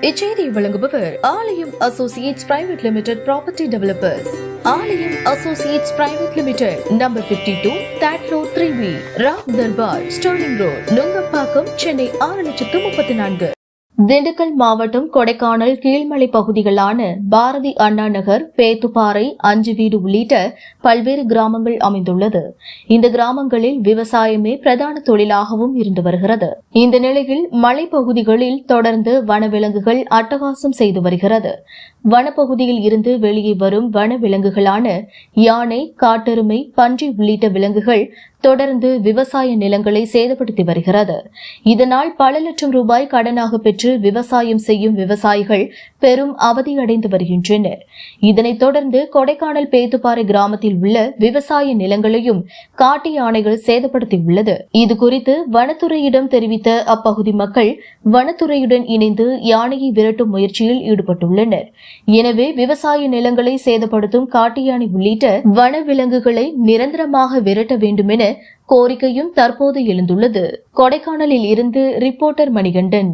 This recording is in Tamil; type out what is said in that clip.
இச்செய்தியை வழங்குபவர் Aalayam associates private limited property developers. Aalayam associates private limited, number 52, third floor, 3B, Ram Darbar, Sterling road, Nungambakkam, Chennai 6,34,000. Dindigul மாவட்டம் கொடைக்கானல் கீழ்மலை பகுதிகளான பாரதி அண்ணா நகர், பேத்துப்பாறை, அஞ்சு வீடு உள்ளிட்ட பல்வேறு கிராமங்கள் அமைந்துள்ளது. இந்த கிராமங்களில் விவசாயமே பிரதான தொழிலாகவும் இருந்து வருகிறது. இந்த நிலையில் மலைப்பகுதிகளில் தொடர்ந்து வனவிலங்குகள் அட்டகாசம் செய்து வருகிறது. வனப்பகுதியில் இருந்து வெளியே வரும் வனவிலங்குகளான யானை, காட்டெருமை, பன்றி உள்ளிட்ட விலங்குகள் தொடர்ந்து விவசாய நிலங்களை சேதப்படுத்தி வருகிறது. இதனால் பல லட்சம் ரூபாய் கடனாக பெற்று விவசாயம் செய்யும் விவசாயிகள் பெரும் அவதியடைந்து வருகின்றனர். இதனைத் தொடர்ந்து கொடைக்கானல் பேத்துப்பாறை கிராமத்தில் உள்ள விவசாய நிலங்களையும் காட்டு யானைகள் சேதப்படுத்தியுள்ளது. இதுகுறித்து வனத்துறையிடம் தெரிவித்த அப்பகுதி மக்கள் வனத்துறையுடன் இணைந்து யானையை விரட்டும் முயற்சியில் ஈடுபட்டுள்ளனர். எனவே விவசாய நிலங்களை சேதப்படுத்தும் காட்டு யானை உள்ளிட்ட வனவிலங்குகளை நிரந்தரமாக விரட்ட வேண்டும் என கோரிக்கையும் தற்போது எழுந்துள்ளது. கொடைக்கானலில் இருந்து ரிப்போர்ட்டர் மணிகண்டன்.